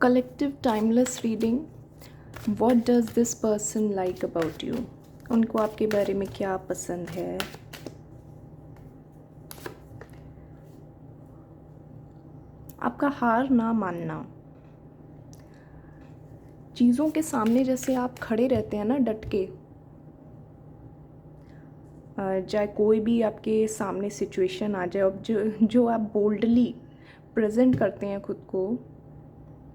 collective timeless reading. What does this person like about you? उनको आपके बारे में क्या पसंद है? आपका हार ना मानना। चीज़ों के सामने जैसे आप खड़े रहते हैं ना डट के, चाहे कोई भी आपके सामने सिचुएशन आ जाए, अब जो आप बोल्डली प्रेजेंट करते हैं खुद को,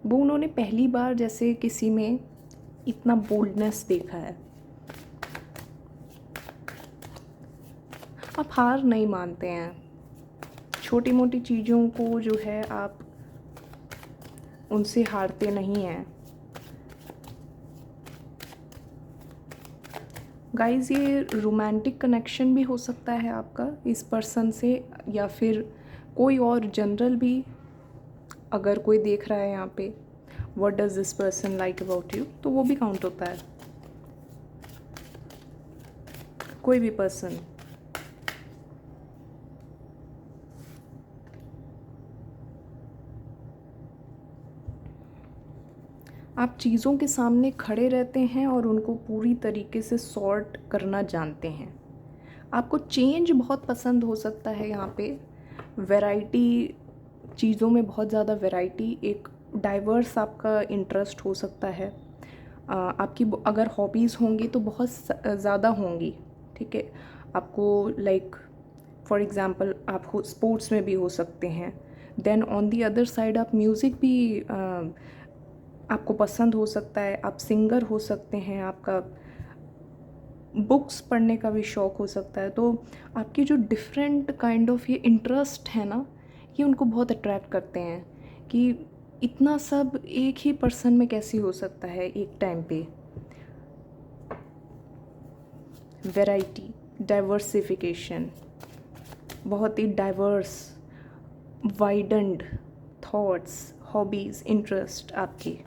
वो उन्होंने पहली बार जैसे किसी में इतना बोल्डनेस देखा है। आप हार नहीं मानते हैं। छोटी मोटी चीज़ों को जो है आप उनसे हारते नहीं हैं। गाइस, ये रोमांटिक कनेक्शन भी हो सकता है आपका इस पर्सन से, या फिर कोई और जनरल भी। अगर कोई देख रहा है यहाँ पे what does this person like about you, तो वो भी काउंट होता है। कोई भी पर्सन। आप चीज़ों के सामने खड़े रहते हैं और उनको पूरी तरीके से सॉर्ट करना जानते हैं। आपको चेंज बहुत पसंद हो सकता है यहाँ पे। वैरायटी, चीज़ों में बहुत ज़्यादा वैरायटी, एक डाइवर्स आपका इंटरेस्ट हो सकता है। आपकी अगर हॉबीज़ होंगी तो बहुत ज़्यादा होंगी, ठीक है। आपको लाइक फॉर एग्ज़ाम्पल आप स्पोर्ट्स में भी हो सकते हैं। Then on the other side आप म्यूज़िक भी आपको पसंद हो सकता है। आप सिंगर हो सकते हैं। आपका बुक्स पढ़ने का भी शौक़ हो सकता है। तो आपकी जो डिफरेंट काइंड ऑफ ये इंटरेस्ट है ना, ये उनको बहुत अट्रैक्ट करते हैं कि इतना सब एक ही पर्सन में कैसे हो सकता है एक टाइम पे। वैरायटी, डाइवर्सिफिकेशन, बहुत ही diverse, widened thoughts, hobbies, interest आपकी।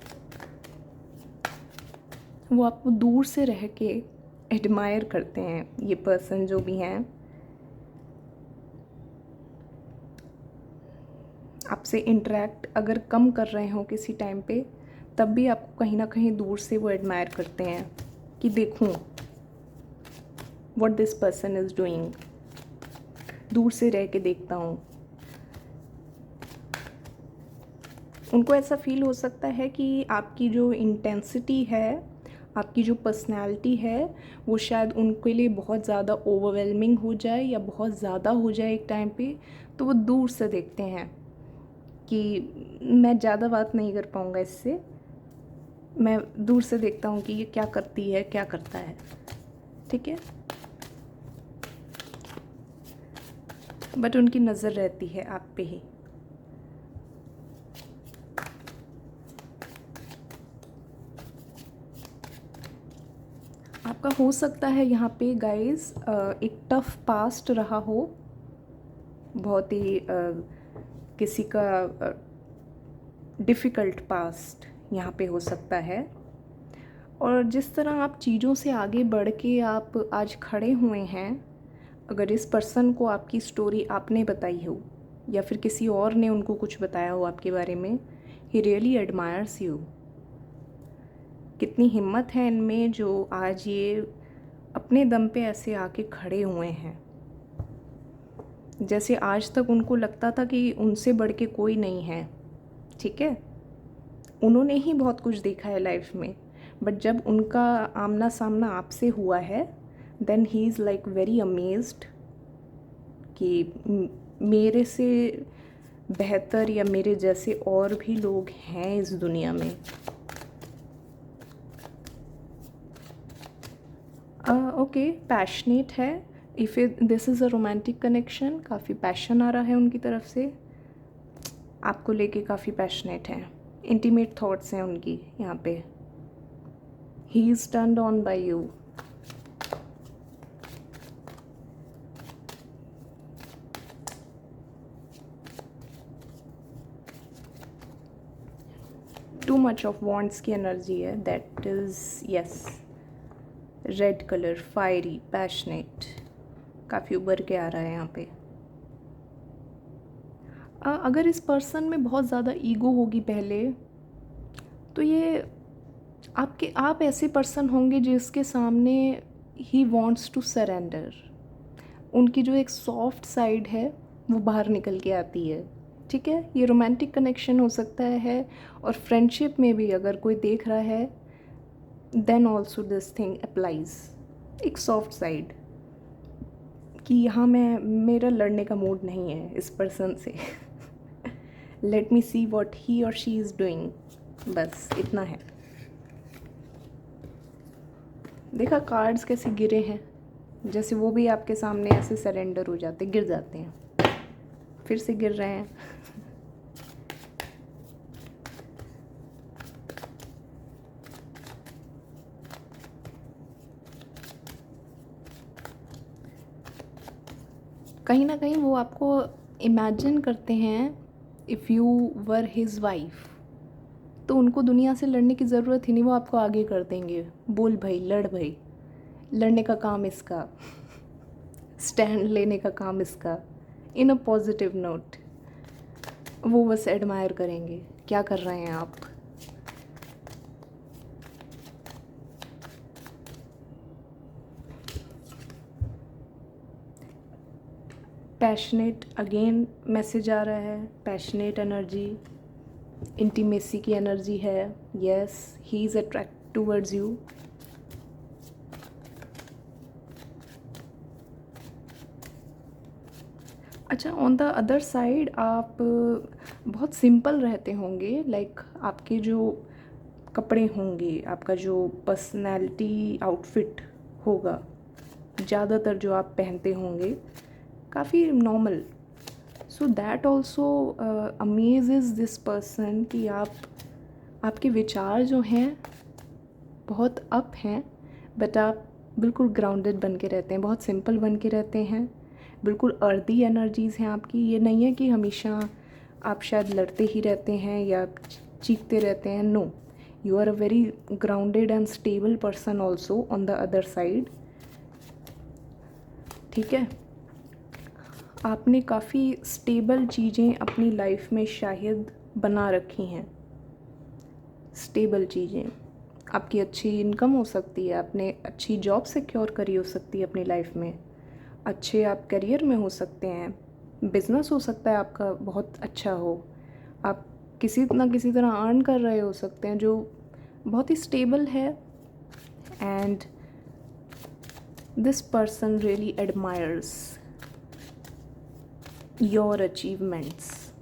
वो आपको दूर से रह के एडमायर करते हैं, ये पर्सन जो भी हैं। आपसे इंटरेक्ट अगर कम कर रहे हो किसी टाइम पे, तब भी आपको कहीं ना कहीं दूर से वो एडमायर करते हैं कि देखूं what this person is doing. दूर से रह के देखता हूँ। उनको ऐसा फील हो सकता है कि आपकी जो इंटेंसिटी है, आपकी जो पर्सनैलिटी है, वो शायद उनके लिए बहुत ज़्यादा ओवरवेलमिंग हो जाए या बहुत ज़्यादा हो जाए एक टाइम पे। तो वो दूर से देखते हैं कि मैं ज़्यादा बात नहीं कर पाऊँगा इससे, मैं दूर से देखता हूँ कि ये क्या करती है, क्या करता है, ठीक है। बट उनकी नज़र रहती है आप पे ही। आपका हो सकता है यहाँ पे गाइस एक टफ पास्ट रहा हो, बहुत ही किसी का डिफ़िकल्ट पास्ट यहाँ पे हो सकता है। और जिस तरह आप चीज़ों से आगे बढ़ के आप आज खड़े हुए हैं, अगर इस पर्सन को आपकी स्टोरी आपने बताई हो या फिर किसी और ने उनको कुछ बताया हो आपके बारे में, ही रियली एडमायर्स यू। कितनी हिम्मत है इनमें जो आज ये अपने दम पे ऐसे आके खड़े हुए हैं। जैसे आज तक उनको लगता था कि उनसे बढ़ के कोई नहीं है, ठीक है। उन्होंने ही बहुत कुछ देखा है लाइफ में, बट जब उनका आमना सामना आपसे हुआ है, then he is like very amazed कि मेरे से बेहतर या मेरे जैसे और भी लोग हैं इस दुनिया में। ओके, पैशनेट है। If this is a romantic connection, काफ़ी पैशन आ रहा है उनकी तरफ से, आपको लेके काफ़ी पैशनेट हैं। इंटीमेट थॉट्स हैं उनकी यहाँ पे। He is turned on by you. Too much of wants की एनर्जी है, that is yes. Red colour, fiery, passionate, काफ़ी उभर के आ रहा है यहाँ पे। अगर इस पर्सन में बहुत ज़्यादा ईगो होगी पहले, तो ये आप ऐसे पर्सन होंगे जिसके सामने ही वॉन्ट्स टू सरेंडर। उनकी जो एक सॉफ्ट साइड है वो बाहर निकल के आती है। ठीक है, ये रोमांटिक कनेक्शन हो सकता है, और फ्रेंडशिप में भी अगर कोई देख रहा है then also this thing applies. एक सॉफ्ट साइड कि यहाँ मेरा लड़ने का मूड नहीं है इस पर्सन से। Let me see what he और शी इज़ डूइंग, बस इतना है। देखा कार्ड्स कैसे गिरे हैं, जैसे वो भी आपके सामने ऐसे सरेंडर हो जाते, गिर जाते हैं, फिर से गिर रहे हैं। कहीं ना कहीं वो आपको इमेजिन करते हैं if you were his wife, तो उनको दुनिया से लड़ने की ज़रूरत ही नहीं, वो आपको आगे कर देंगे। बोल भाई, लड़ भाई, लड़ने का काम इसका, स्टैंड लेने का काम इसका, इन अ पॉजिटिव नोट। वो बस एडमायर करेंगे, क्या कर रहे हैं आप। पैशनेट अगेन मैसेज आ रहा है, पैशनेट एनर्जी, इंटीमेसी की एनर्जी है। Yes, he is attract towards you. अच्छा, ऑन द अदर साइड आप बहुत सिंपल रहते होंगे, लाइक आपके जो कपड़े होंगे, आपका जो पर्सनैलिटी आउटफिट होगा, ज़्यादातर जो आप पहनते होंगे काफ़ी normal. So that also amazes this person कि आपके विचार जो हैं बहुत अप हैं, बट आप बिल्कुल ग्राउंडेड बन के रहते हैं, बहुत सिंपल बन के रहते हैं, बिल्कुल अर्दी एनर्जीज़ हैं आपकी। ये नहीं है कि हमेशा आप शायद लड़ते ही रहते हैं या चीखते रहते हैं। No, you are a very grounded and stable person also on the other side. ठीक है, आपने काफ़ी स्टेबल चीज़ें अपनी लाइफ में शायद बना रखी हैं। स्टेबल चीज़ें, आपकी अच्छी इनकम हो सकती है, आपने अच्छी जॉब सिक्योर करी हो सकती है अपनी लाइफ में, अच्छे आप करियर में हो सकते हैं, बिज़नेस हो सकता है आपका बहुत अच्छा हो, आप किसी ना किसी तरह अर्न कर रहे हो सकते हैं जो बहुत ही स्टेबल है। And this person really admires your achievements.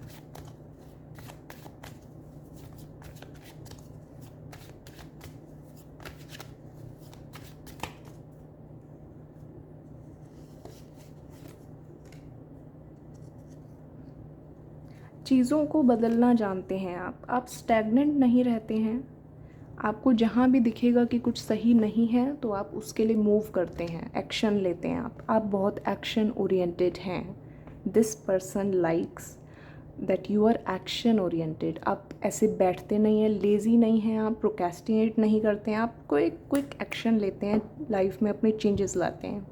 चीज़ों को बदलना जानते हैं आप स्टैग्नेंट नहीं रहते हैं। आपको जहाँ भी दिखेगा कि कुछ सही नहीं है तो आप उसके लिए मूव करते हैं, एक्शन लेते हैं। आप बहुत एक्शन ओरिएंटेड हैं। This person likes that you are action oriented. आप ऐसे बैठते नहीं हैं, लेज़ी नहीं हैं, आप प्रोक्रेस्टिनेट नहीं करते हैं, आपको एक क्विक एक्शन लेते हैं, लाइफ में अपने चेंजेस लाते हैं।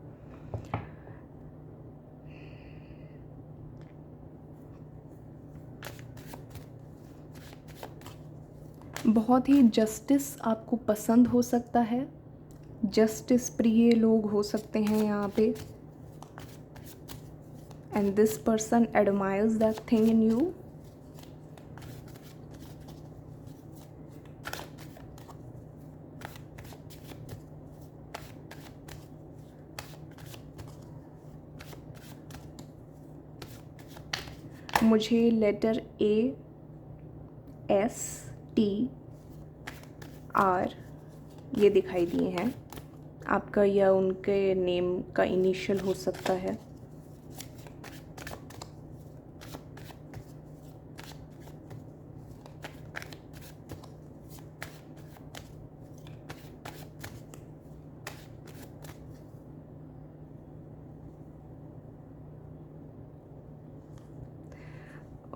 बहुत ही जस्टिस आपको पसंद हो सकता है, जस्टिस प्रिय लोग हो सकते हैं यहाँ पे। And this person admires that thing in you. मुझे लेटर ASTR ये दिखाई दिए हैं। आपका या उनके नेम का इनिशियल हो सकता है।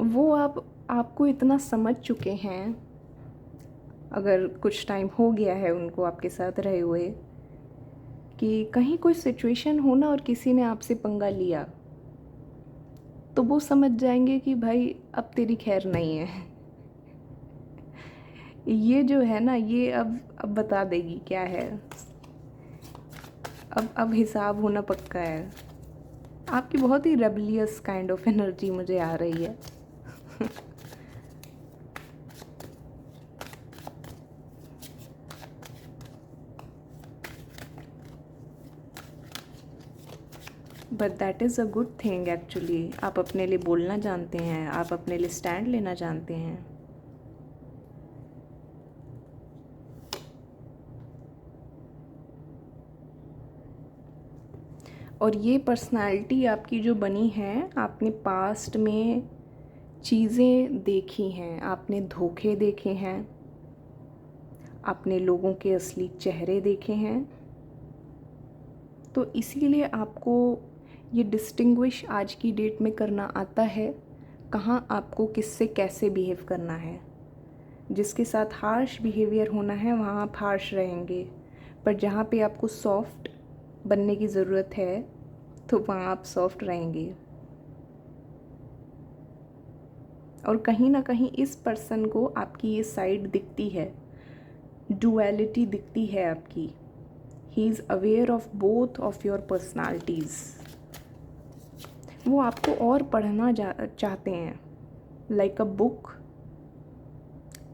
वो आपको इतना समझ चुके हैं, अगर कुछ टाइम हो गया है उनको आपके साथ रहे हुए, कि कहीं कोई सिचुएशन हो ना और किसी ने आपसे पंगा लिया तो वो समझ जाएंगे कि भाई अब तेरी खैर नहीं है। ये जो है ना, ये अब बता देगी क्या है। अब हिसाब होना पक्का है। आपकी बहुत ही रेबलियस काइंड ऑफ एनर्जी मुझे आ रही है। But that is a good thing actually. आप अपने लिए बोलना जानते हैं, आप अपने लिए स्टैंड लेना जानते हैं। और ये पर्सनालिटी आपकी जो बनी है, आपने पास्ट में चीज़ें देखी हैं, आपने धोखे देखे हैं, आपने लोगों के असली चेहरे देखे हैं। तो इसीलिए आपको ये डिस्टिंग्विश आज की डेट में करना आता है, कहाँ आपको किससे कैसे बिहेव करना है। जिसके साथ हार्श बिहेवियर होना है वहाँ आप हार्श रहेंगे, पर जहाँ पे आपको सॉफ्ट बनने की ज़रूरत है तो वहाँ आप सॉफ्ट रहेंगे। और कहीं ना कहीं इस पर्सन को आपकी ये साइड दिखती है, डुअलिटी दिखती है आपकी। He is aware of both of your personalities. वो आपको और पढ़ना चाहते हैं, लाइक अ बुक।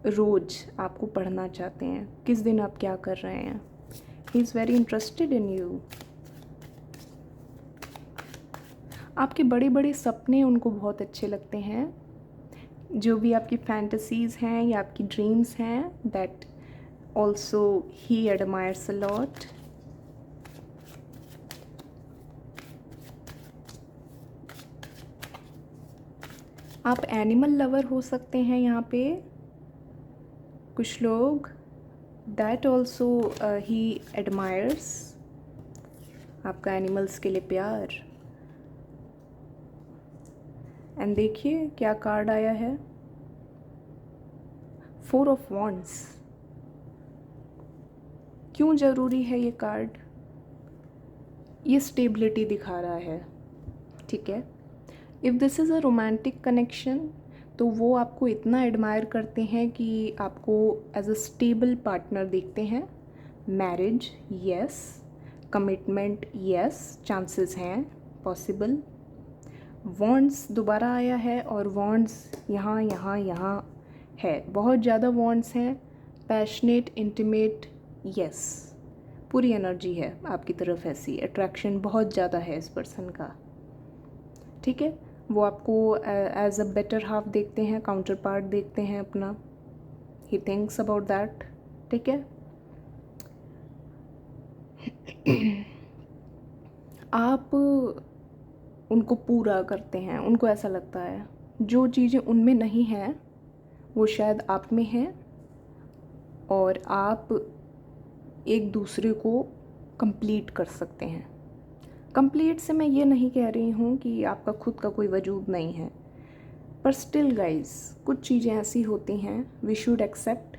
रोज़ आपको पढ़ना चाहते हैं, किस दिन आप क्या कर रहे हैं। He is very interested in you. आपके बड़े बड़े सपने उनको बहुत अच्छे लगते हैं। जो भी आपकी फैंटसीज़ हैं या आपकी ड्रीम्स हैं, that also he admires a lot. आप एनिमल लवर हो सकते हैं यहाँ पे कुछ लोग, दैट ऑल्सो ही एडमायर्स आपका एनिमल्स के लिए प्यार। एंड देखिए क्या कार्ड आया है, 4 ऑफ वॉन्ड्स। क्यों ज़रूरी है ये कार्ड? ये स्टेबिलिटी दिखा रहा है, ठीक है। If this is a romantic connection, तो वो आपको इतना एडमायर करते हैं कि आपको एज अ स्टेबल पार्टनर देखते हैं। Marriage yes, commitment yes, chances हैं पॉसिबल। वॉन्ड्स दोबारा आया है और वॉन्ड्स यहाँ यहाँ यहाँ है, बहुत ज़्यादा वॉन्ड्स हैं। पैशनेट, इंटीमेट, यस, पूरी एनर्जी है आपकी तरफ, ऐसी अट्रैक्शन बहुत ज़्यादा है इस पर्सन का, ठीक है। वो आपको एज अ बेटर हाफ देखते हैं, काउंटर पार्ट देखते हैं अपना। ही थिंक्स अबाउट दैट, ठीक है। आप उनको पूरा करते हैं, उनको ऐसा लगता है जो चीज़ें उनमें नहीं हैं वो शायद आप में हैं, और आप एक दूसरे को कंप्लीट कर सकते हैं। कंप्लीट से मैं ये नहीं कह रही हूँ कि आपका खुद का कोई वजूद नहीं है, पर स्टिल गाइस, कुछ चीज़ें ऐसी होती हैं वी शुड एक्सेप्ट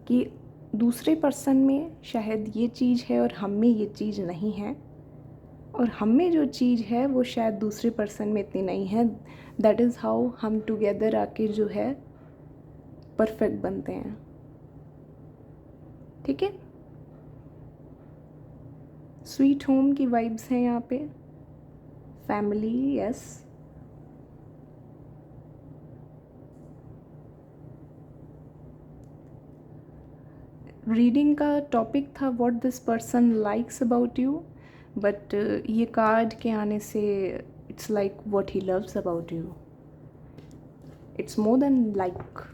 कि दूसरे पर्सन में शायद ये चीज़ है और हम में ये चीज़ नहीं है, और हम में जो चीज़ है वो शायद दूसरे पर्सन में इतनी नहीं है। दैट इज़ हाउ हम टुगेदर आके जो है परफेक्ट बनते हैं, ठीक है। स्वीट होम की वाइब्स हैं यहाँ पे, फैमिली यस। रीडिंग का टॉपिक था what this person likes about you, but ये कार्ड के आने से it's like what he loves about you. It's more than like.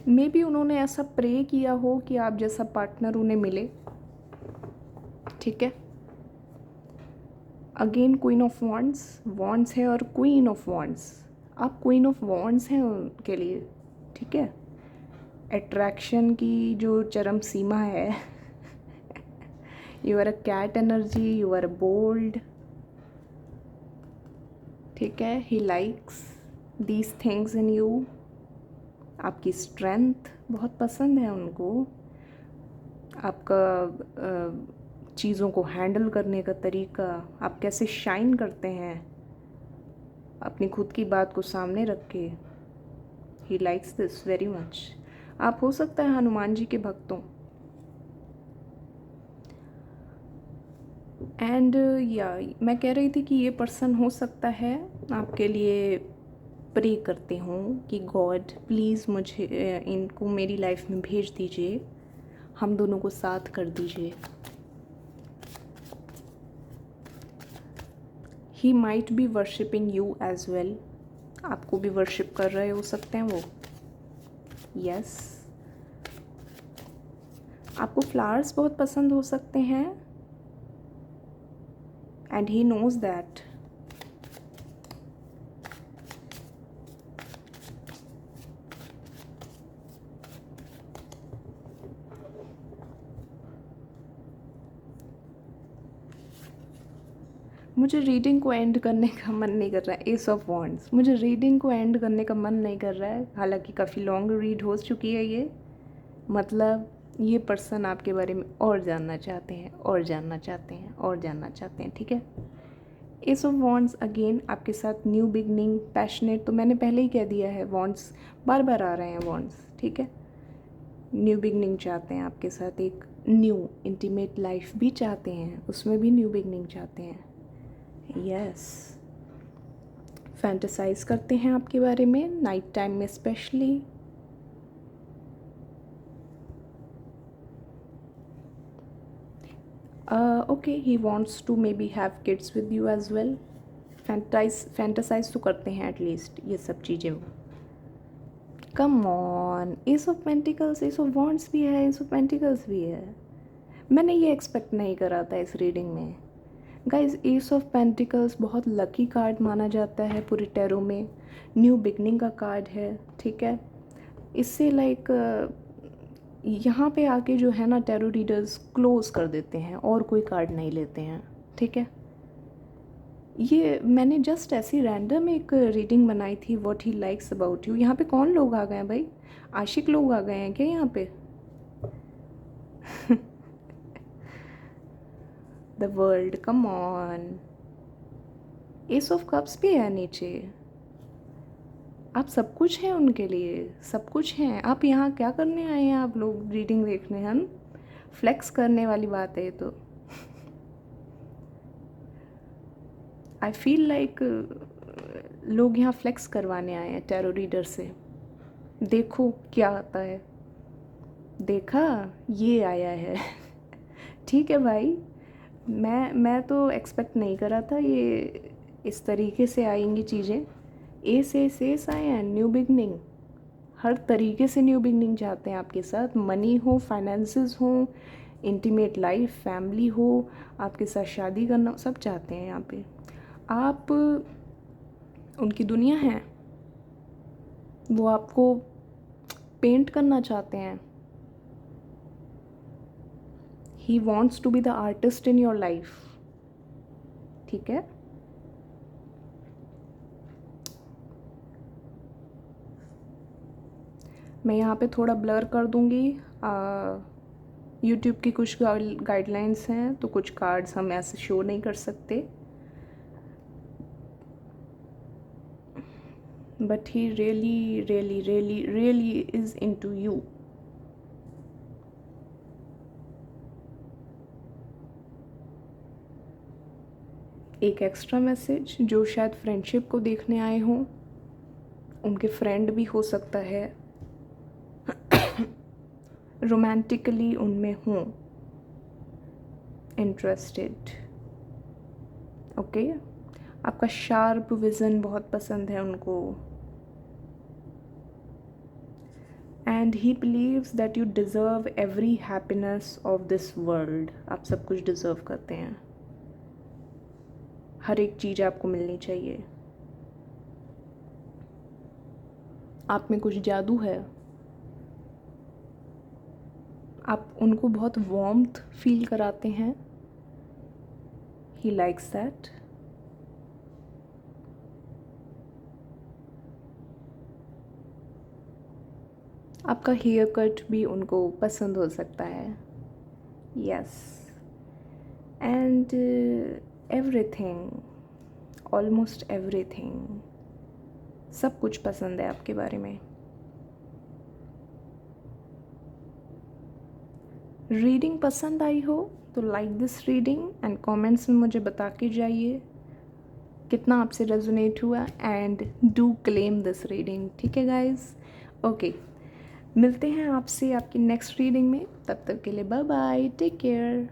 May be उन्होंने ऐसा प्रे किया हो कि आप जैसा पार्टनर उन्हें मिले, ठीक है। Again queen of wands, wands है और क्वीन ऑफ वॉन्ड्स। आप क्वीन ऑफ वॉन्ड्स हैं उनके लिए, ठीक है। अट्रैक्शन की जो चरम सीमा है। You are a cat energy, you are bold, ठीक है। He likes these things in you. आपकी स्ट्रेंथ बहुत पसंद है उनको, आपका चीज़ों को हैंडल करने का तरीका, आप कैसे शाइन करते हैं अपनी खुद की बात को सामने रख के। He likes this very much. आप हो सकता है हनुमान जी के भक्त हों। एंड या मैं कह रही थी कि ये पर्सन हो सकता है आपके लिए प्रे करते हों कि गॉड प्लीज़ मुझे इनको मेरी लाइफ में भेज दीजिए, हम दोनों को साथ कर दीजिए। He might be worshipping you as well. आपको भी वर्शिप कर रहे हो सकते हैं वो। यस आपको फ्लावर्स बहुत पसंद हो सकते हैं एंड ही नोज़ दैट। मुझे रीडिंग को एंड करने का मन नहीं कर रहा है। एस ऑफ वॉन्ड्स, मुझे रीडिंग को एंड करने का मन नहीं कर रहा है, हालांकि काफ़ी लॉन्ग रीड हो चुकी है ये। मतलब ये पर्सन आपके बारे में और जानना चाहते हैं और जानना चाहते हैं और जानना चाहते हैं, ठीक है। एस ऑफ वॉन्ड्स अगेन आपके साथ न्यू बिगनिंग, पैशनेट, तो मैंने पहले ही कह दिया है, वॉन्ड्स बार बार आ रहे हैं वॉन्ड्स, ठीक है। न्यू बिगनिंग चाहते हैं आपके साथ, एक न्यू इंटीमेट लाइफ भी चाहते हैं, उसमें भी न्यू बिगनिंग चाहते हैं। यस फैंटेसाइज करते हैं आपके बारे में नाइट टाइम में specially. Okay he wants to maybe have kids with you as well. Fantasize तो करते हैं एटलीस्ट ये सब चीज़ें। Come on, ace of pentacles, ace of wands भी है, एस ऑफ पेंटिकल्स भी है। मैंने ये एक्सपेक्ट नहीं करा था इस रीडिंग में। गाइज एस ऑफ पेंटिकल्स बहुत लकी कार्ड माना जाता है पूरे टैरो में, न्यू बिगनिंग का कार्ड है, ठीक है। इससे लाइक यहाँ पे आके जो है ना टैरो रीडर्स क्लोज कर देते हैं और कोई कार्ड नहीं लेते हैं, ठीक है। ये मैंने जस्ट ऐसी रैंडम एक रीडिंग बनाई थी, what he likes about you. यहाँ पे कौन लोग आ गए हैं भाई, आशिक लोग आ गए हैं क्या यहाँ पे? The world, come on. Ace of cups भी है नीचे। आप सब कुछ हैं उनके लिए, सब कुछ हैं। आप यहाँ क्या करने आए हैं? आप लोग रीडिंग देखने, हम फ्लेक्स करने वाली बात है ये तो। आई फील लाइक लोग यहाँ फ्लेक्स करवाने आए हैं टैरो रीडर से। देखो क्या आता है, देखा ये आया है। ठीक है भाई, मैं तो एक्सपेक्ट नहीं करा था ये इस तरीके से आएंगी चीज़ें। एस आए हैं, न्यू बिगनिंग, हर तरीके से न्यू बिगनिंग चाहते हैं आपके साथ। मनी हो, फाइनेंसेस हो, इंटीमेट लाइफ, फैमिली हो, आपके साथ शादी करना, सब चाहते हैं यहाँ पे। आप उनकी दुनिया हैं, वो आपको पेंट करना चाहते हैं। He wants to be the artist in your life, ठीक है। मैं यहाँ पे थोड़ा ब्लर कर दूँगी। यूट्यूब की कुछ गाइडलाइंस हैं, तो कुछ कार्ड्स हम ऐसे शो नहीं कर सकते। But he really really really really is into you. एक एक्स्ट्रा मैसेज, जो शायद फ्रेंडशिप को देखने आए हों, उनके फ्रेंड भी हो सकता है, रोमांटिकली उनमें हों इंटरेस्टेड, ओके। आपका शार्प विज़न बहुत पसंद है उनको। And he believes that you deserve every happiness of this world. आप सब कुछ डिज़र्व करते हैं, हर एक चीज़ आपको मिलनी चाहिए। आप में कुछ जादू है, आप उनको बहुत वार्मथ फील कराते हैं। He likes that. आपका हेयर कट भी उनको पसंद हो सकता है। Yes, and everything, almost everything, सब कुछ पसंद है आपके बारे में। रीडिंग पसंद आई हो तो like this reading and comments में मुझे बता के जाइए कितना आपसे रेजोनेट हुआ, and do claim this reading. ठीक है गाइज, ओके, मिलते हैं आपसे आपकी नेक्स्ट रीडिंग में। तब तक के लिए बाय बाय, टेक केयर।